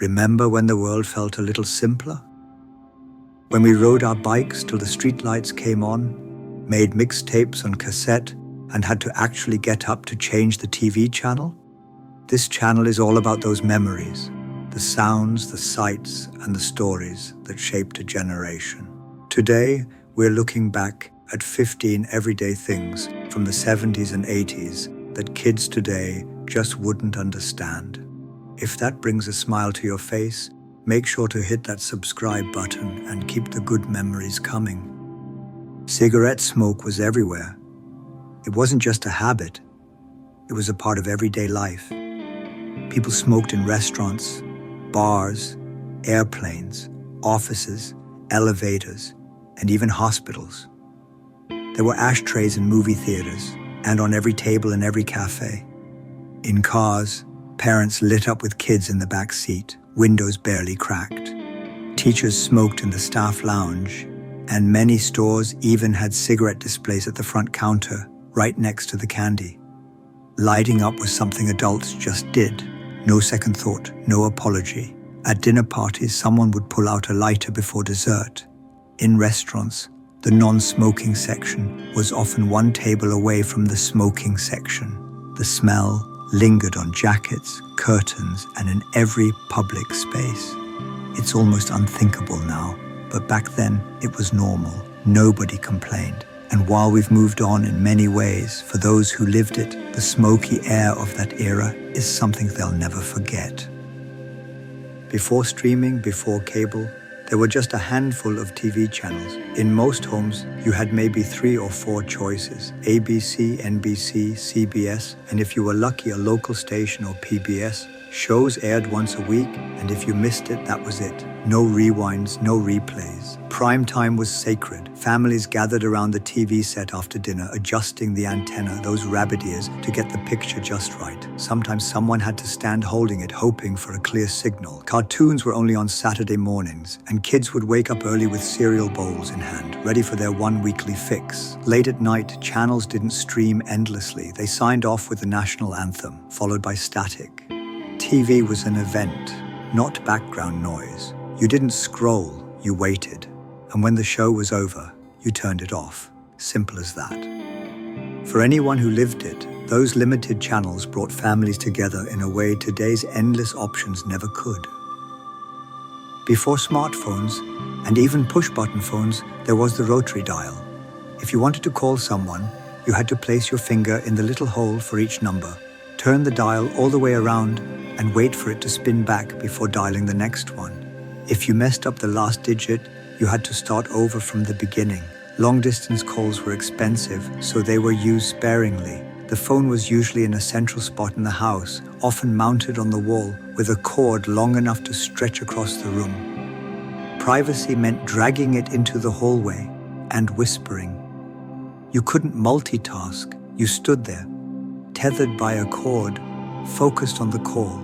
Remember when the world felt a little simpler? When we rode our bikes till the streetlights came on, made mixtapes on cassette, and had to actually get up to change the TV channel? This channel is all about those memories, the sounds, the sights, and the stories that shaped a generation. Today, we're looking back at 15 everyday things from the 70s and 80s that kids today just wouldn't understand. If that brings a smile to your face, make sure to hit that subscribe button and keep the good memories coming. Cigarette smoke was everywhere. It wasn't just a habit, it was a part of everyday life. People smoked in restaurants, bars, airplanes, offices, elevators, and even hospitals. There were ashtrays in movie theaters and on every table in every cafe. In cars, parents lit up with kids in the back seat, windows barely cracked. Teachers smoked in the staff lounge, and many stores even had cigarette displays at the front counter, right next to the candy. Lighting up was something adults just did. No second thought, no apology. At dinner parties, someone would pull out a lighter before dessert. In restaurants, the non-smoking section was often one table away from the smoking section. The smell lingered on jackets, curtains, and in every public space. It's almost unthinkable now, but back then it was normal. Nobody complained. And while we've moved on in many ways, for those who lived it, the smoky air of that era is something they'll never forget. Before streaming, before cable, there were just a handful of TV channels. In most homes, you had maybe 3 or 4 choices: ABC, NBC, CBS, and if you were lucky, a local station or PBS. Shows aired once a week, and if you missed it, that was it. No rewinds, no replays. Prime time was sacred. Families gathered around the TV set after dinner, adjusting the antenna, those rabbit ears, to get the picture just right. Sometimes someone had to stand holding it, hoping for a clear signal. Cartoons were only on Saturday mornings, and kids would wake up early with cereal bowls in hand, ready for their one weekly fix. Late at night, channels didn't stream endlessly. They signed off with the national anthem, followed by static. TV was an event, not background noise. You didn't scroll, you waited. And when the show was over, you turned it off. Simple as that. For anyone who lived it, those limited channels brought families together in a way today's endless options never could. Before smartphones, and even push-button phones, there was the rotary dial. If you wanted to call someone, you had to place your finger in the little hole for each number, turn the dial all the way around, and wait for it to spin back before dialing the next one. If you messed up the last digit, you had to start over from the beginning. Long-distance calls were expensive, so they were used sparingly. The phone was usually in a central spot in the house, often mounted on the wall, with a cord long enough to stretch across the room. Privacy meant dragging it into the hallway and whispering. You couldn't multitask. You stood there, tethered by a cord, focused on the call.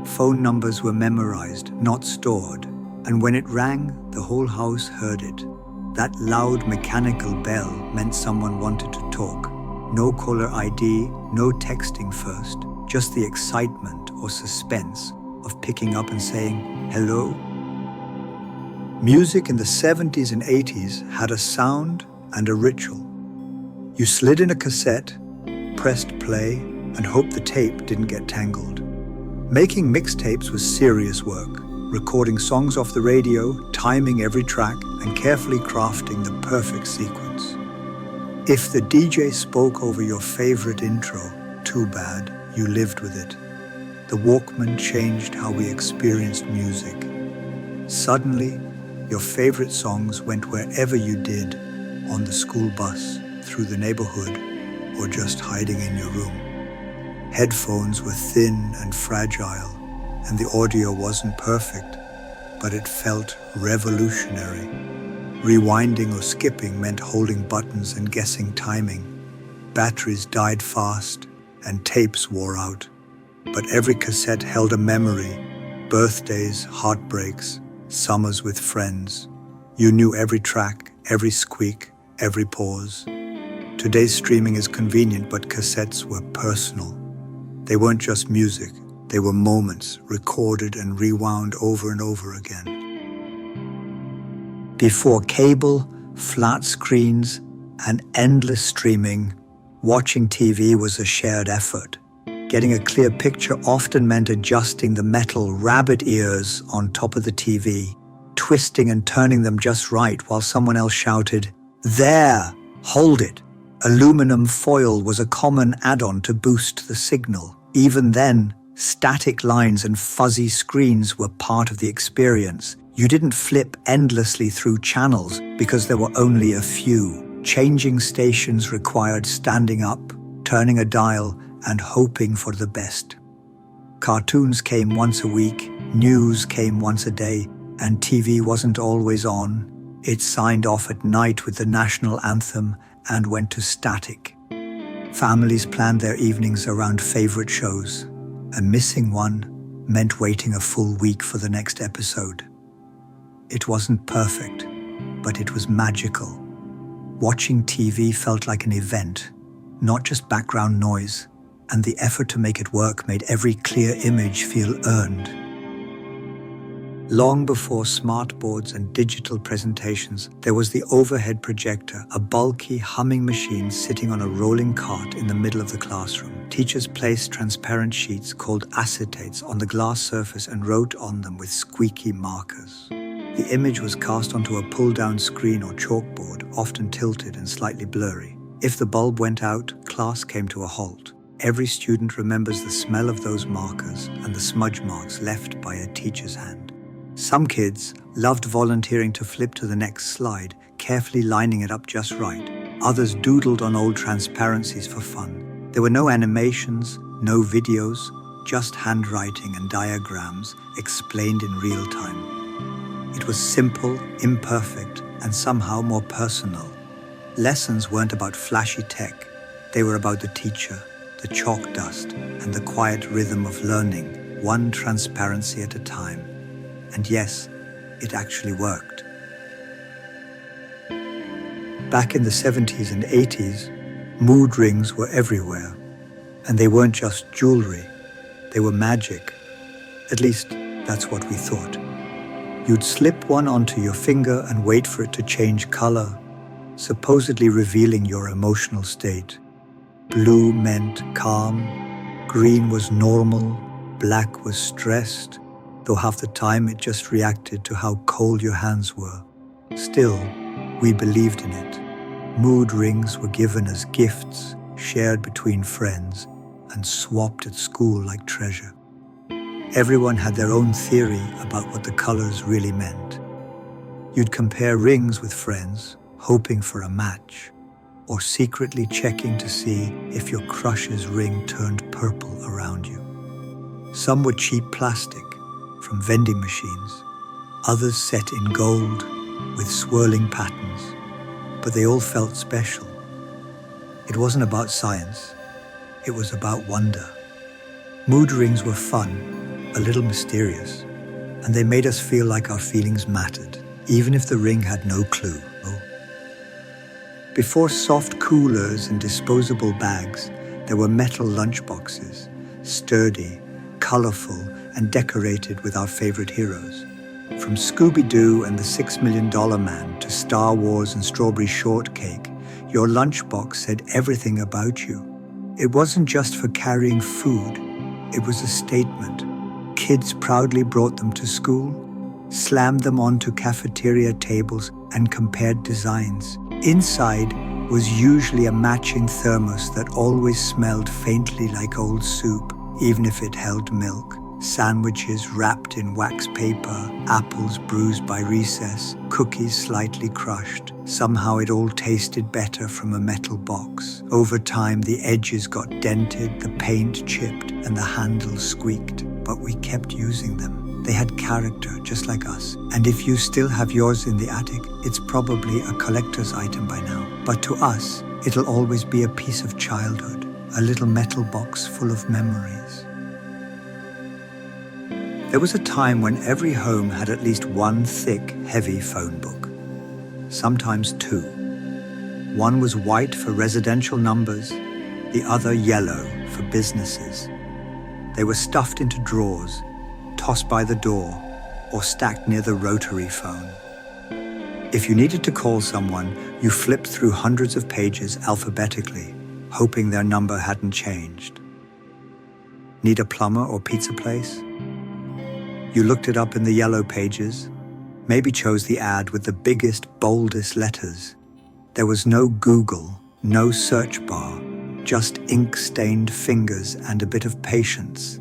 Phone numbers were memorized, not stored, and when it rang, the whole house heard it. That loud mechanical bell meant someone wanted to talk. No caller ID, no texting first, just the excitement or suspense of picking up and saying, "Hello?" Music in the 70s and 80s had a sound and a ritual. You slid in a cassette, pressed play, and hoped the tape didn't get tangled. Making mixtapes was serious work, recording songs off the radio, timing every track, and carefully crafting the perfect sequence. If the DJ spoke over your favorite intro, too bad, you lived with it. The Walkman changed how we experienced music. Suddenly, your favorite songs went wherever you did, on the school bus, through the neighborhood, or just hiding in your room. Headphones were thin and fragile, and the audio wasn't perfect, but it felt revolutionary. Rewinding or skipping meant holding buttons and guessing timing. Batteries died fast, and tapes wore out. But every cassette held a memory: birthdays, heartbreaks, summers with friends. You knew every track, every squeak, every pause. Today's streaming is convenient, but cassettes were personal. They weren't just music, They were moments recorded and rewound over and over again. Before cable, flat screens, and endless streaming, watching TV was a shared effort. Getting a clear picture often meant adjusting the metal rabbit ears on top of the TV, twisting and turning them just right while someone else shouted, "There! Hold it!" Aluminum foil was a common add-on to boost the signal. Even then, static lines and fuzzy screens were part of the experience. You didn't flip endlessly through channels because there were only a few. Changing stations required standing up, turning a dial, and hoping for the best. Cartoons came once a week, news came once a day, and TV wasn't always on. It signed off at night with the national anthem and went to static. Families planned their evenings around favorite shows, and missing one meant waiting a full week for the next episode. It wasn't perfect, but it was magical. Watching TV felt like an event, not just background noise, and the effort to make it work made every clear image feel earned. Long before smartboards and digital presentations, there was the overhead projector, a bulky, humming machine sitting on a rolling cart in the middle of the classroom. Teachers placed transparent sheets called acetates on the glass surface and wrote on them with squeaky markers. The image was cast onto a pull-down screen or chalkboard, often tilted and slightly blurry. If the bulb went out, class came to a halt. Every student remembers the smell of those markers and the smudge marks left by a teacher's hand. Some kids loved volunteering to flip to the next slide, carefully lining it up just right. Others doodled on old transparencies for fun. There were no animations, no videos, just handwriting and diagrams explained in real time. It was simple, imperfect, and somehow more personal. Lessons weren't about flashy tech. They were about the teacher, the chalk dust, and the quiet rhythm of learning, one transparency at a time. And yes, it actually worked. Back in the 70s and 80s, mood rings were everywhere. And they weren't just jewelry. They were magic. At least, that's what we thought. You'd slip one onto your finger and wait for it to change color, supposedly revealing your emotional state. Blue meant calm, green was normal, black was stressed, though half the time it just reacted to how cold your hands were. Still, we believed in it. Mood rings were given as gifts, shared between friends, and swapped at school like treasure. Everyone had their own theory about what the colors really meant. You'd compare rings with friends, hoping for a match, or secretly checking to see if your crush's ring turned purple around you. Some were cheap plastic from vending machines, others set in gold with swirling patterns, but they all felt special. It wasn't about science, it was about wonder. Mood rings were fun, a little mysterious, and they made us feel like our feelings mattered, even if the ring had no clue. Before soft coolers and disposable bags, there were metal lunchboxes, sturdy, colorful, and decorated with our favorite heroes. From Scooby-Doo and the $6 Million Man to Star Wars and Strawberry Shortcake, your lunchbox said everything about you. It wasn't just for carrying food, it was a statement. Kids proudly brought them to school, slammed them onto cafeteria tables, and compared designs. Inside was usually a matching thermos that always smelled faintly like old soup, even if it held milk. Sandwiches wrapped in wax paper, apples bruised by recess, cookies slightly crushed. Somehow it all tasted better from a metal box. Over time, the edges got dented, the paint chipped, and the handles squeaked. But we kept using them. They had character, just like us. And if you still have yours in the attic, it's probably a collector's item by now. But to us, it'll always be a piece of childhood, a little metal box full of memories. There was a time when every home had at least one thick, heavy phone book. Sometimes two. One was white for residential numbers, the other yellow for businesses. They were stuffed into drawers, tossed by the door, or stacked near the rotary phone. If you needed to call someone, you flipped through hundreds of pages alphabetically, hoping their number hadn't changed. Need a plumber or pizza place? You looked it up in the yellow pages, maybe chose the ad with the biggest, boldest letters. There was no Google, no search bar, just ink-stained fingers and a bit of patience.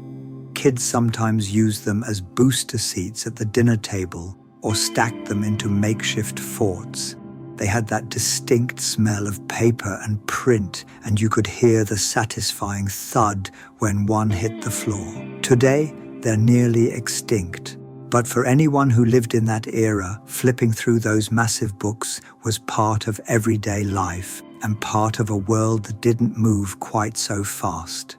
Kids sometimes used them as booster seats at the dinner table or stacked them into makeshift forts. They had that distinct smell of paper and print, and you could hear the satisfying thud when one hit the floor. Today, they're nearly extinct. But for anyone who lived in that era, flipping through those massive books was part of everyday life and part of a world that didn't move quite so fast.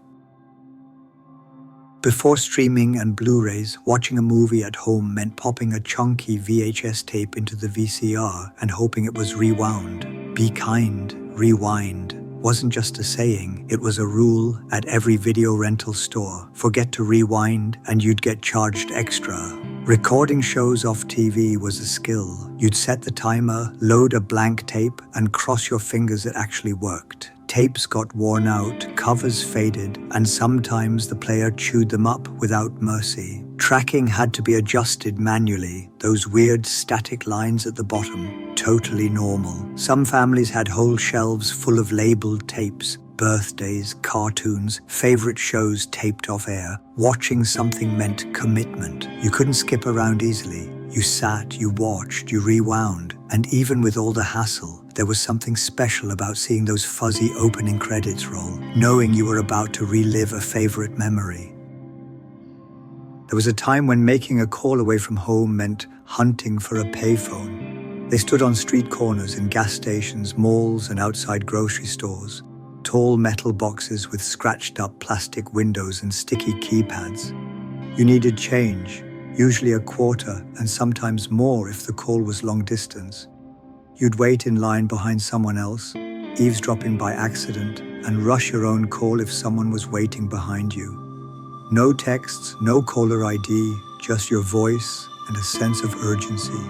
Before streaming and Blu-rays, watching a movie at home meant popping a chunky VHS tape into the VCR and hoping it was rewound. Be kind, rewind wasn't just a saying, it was a rule at every video rental store. Forget to rewind and you'd get charged extra. Recording shows off TV was a skill. You'd set the timer, load a blank tape, and cross your fingers it actually worked. Tapes got worn out, covers faded, and sometimes the player chewed them up without mercy. Tracking had to be adjusted manually, those weird static lines at the bottom, totally normal. Some families had whole shelves full of labeled tapes, birthdays, cartoons, favorite shows taped off air. Watching something meant commitment. You couldn't skip around easily. You sat, you watched, you rewound, and even with all the hassle, there was something special about seeing those fuzzy opening credits roll, knowing you were about to relive a favorite memory. There was a time when making a call away from home meant hunting for a payphone. They stood on street corners in gas stations, malls, and outside grocery stores. Tall metal boxes with scratched-up plastic windows and sticky keypads. You needed change, usually a quarter and sometimes more if the call was long distance. You'd wait in line behind someone else, eavesdropping by accident, and rush your own call if someone was waiting behind you. No texts, no caller ID, just your voice and a sense of urgency.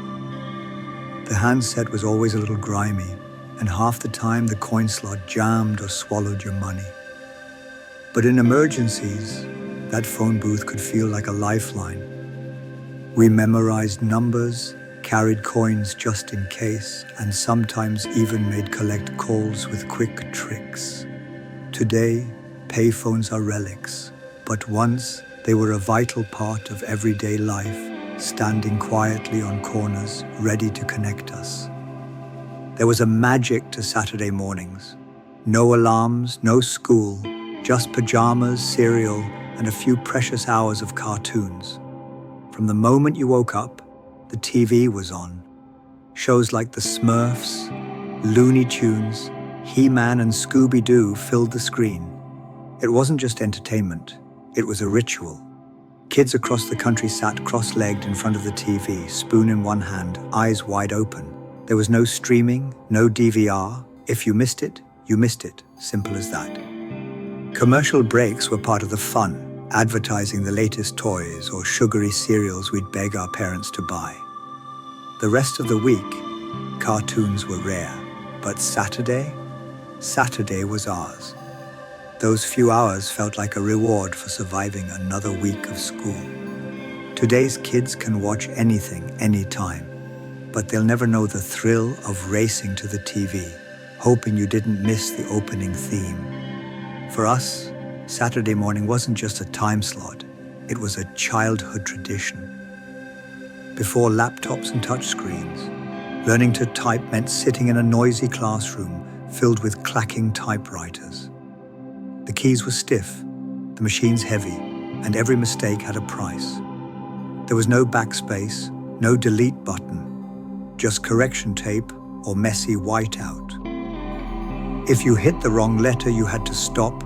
The handset was always a little grimy, and half the time the coin slot jammed or swallowed your money. But in emergencies, that phone booth could feel like a lifeline. We memorized numbers, carried coins just in case, and sometimes even made collect calls with quick tricks. Today, payphones are relics, but once they were a vital part of everyday life, standing quietly on corners, ready to connect us. There was a magic to Saturday mornings. No alarms, no school, just pajamas, cereal, and a few precious hours of cartoons. From the moment you woke up, the TV was on. Shows like the Smurfs, Looney Tunes, He-Man, and Scooby-Doo filled the screen. It wasn't just entertainment, it was a ritual. Kids across the country sat cross-legged in front of the TV, spoon in one hand, eyes wide open. There was no streaming, no DVR. If you missed it, you missed it. Simple as that. Commercial breaks were part of the fun, advertising the latest toys or sugary cereals we'd beg our parents to buy. The rest of the week, cartoons were rare. But Saturday was ours. Those few hours felt like a reward for surviving another week of school. Today's kids can watch anything, anytime, but they'll never know the thrill of racing to the TV, hoping you didn't miss the opening theme. For us, Saturday morning wasn't just a time slot, it was a childhood tradition. Before laptops and touchscreens, learning to type meant sitting in a noisy classroom filled with clacking typewriters. The keys were stiff, the machines heavy, and every mistake had a price. There was no backspace, no delete button, just correction tape or messy whiteout. If you hit the wrong letter, you had to stop,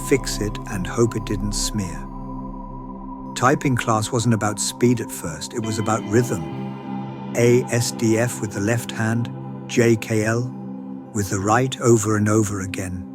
fix it, and hope it didn't smear. Typing class wasn't about speed at first, it was about rhythm. ASDF with the left hand, JKL with the right over and over again.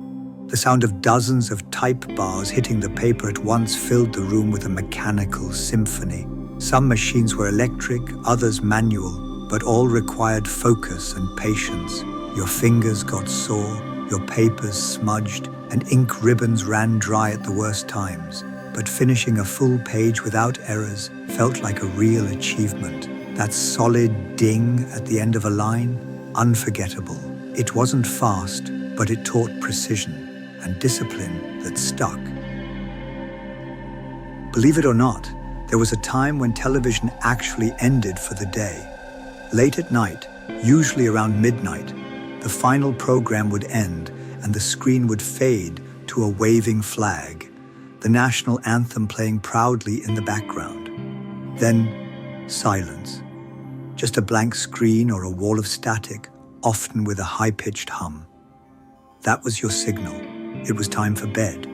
The sound of dozens of type bars hitting the paper at once filled the room with a mechanical symphony. Some machines were electric, others manual, but all required focus and patience. Your fingers got sore, your papers smudged, and ink ribbons ran dry at the worst times. But finishing a full page without errors felt like a real achievement. That solid ding at the end of a line, unforgettable. It wasn't fast, but it taught precision and discipline that stuck. Believe it or not, there was a time when television actually ended for the day. Late at night, usually around midnight, the final program would end and the screen would fade to a waving flag, the national anthem playing proudly in the background. Then, silence. Just a blank screen or a wall of static, often with a high-pitched hum. That was your signal. It was time for bed.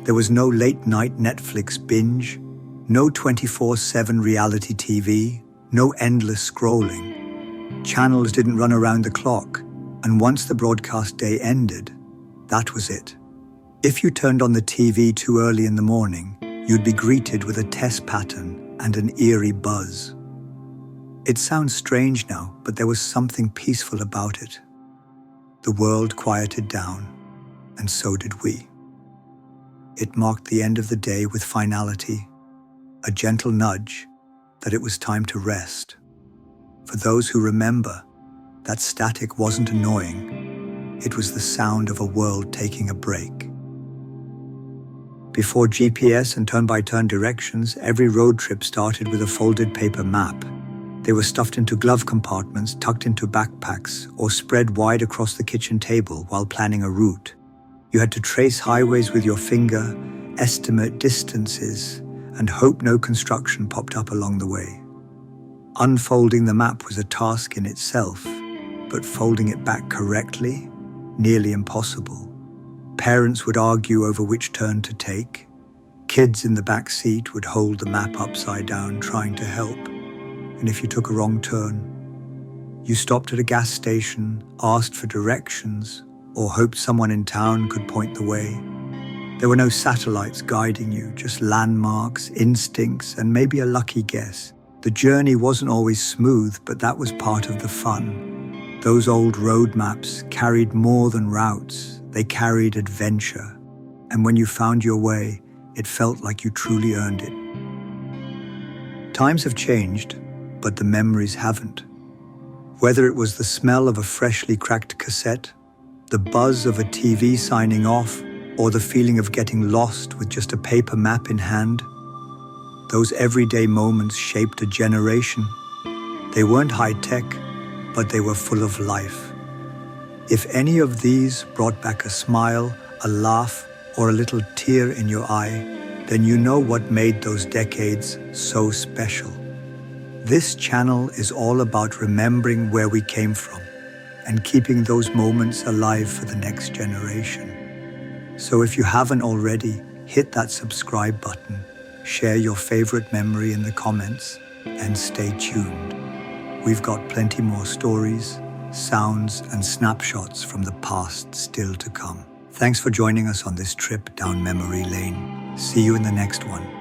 There was no late-night Netflix binge, no 24/7 reality TV, no endless scrolling. Channels didn't run around the clock, and once the broadcast day ended, that was it. If you turned on the TV too early in the morning, you'd be greeted with a test pattern and an eerie buzz. It sounds strange now, but there was something peaceful about it. The world quieted down, and so did we. It marked the end of the day with finality, a gentle nudge that it was time to rest. For those who remember, that static wasn't annoying. It was the sound of a world taking a break. Before GPS and turn-by-turn directions, every road trip started with a folded paper map. They were stuffed into glove compartments, tucked into backpacks, or spread wide across the kitchen table while planning a route. You had to trace highways with your finger, estimate distances, and hope no construction popped up along the way. Unfolding the map was a task in itself, but folding it back correctly, nearly impossible. Parents would argue over which turn to take. Kids in the back seat would hold the map upside down, trying to help. And if you took a wrong turn, you stopped at a gas station, asked for directions, or hoped someone in town could point the way. There were no satellites guiding you, just landmarks, instincts, and maybe a lucky guess. The journey wasn't always smooth, but that was part of the fun. Those old road maps carried more than routes. They carried adventure. And when you found your way, it felt like you truly earned it. Times have changed, but the memories haven't. Whether it was the smell of a freshly cracked cassette, the buzz of a TV signing off, or the feeling of getting lost with just a paper map in hand, those everyday moments shaped a generation. They weren't high-tech, but they were full of life. If any of these brought back a smile, a laugh, or a little tear in your eye, then you know what made those decades so special. This channel is all about remembering where we came from and keeping those moments alive for the next generation. So if you haven't already, hit that subscribe button, share your favorite memory in the comments, and stay tuned. We've got plenty more stories, sounds, and snapshots from the past still to come. Thanks for joining us on this trip down memory lane. See you in the next one.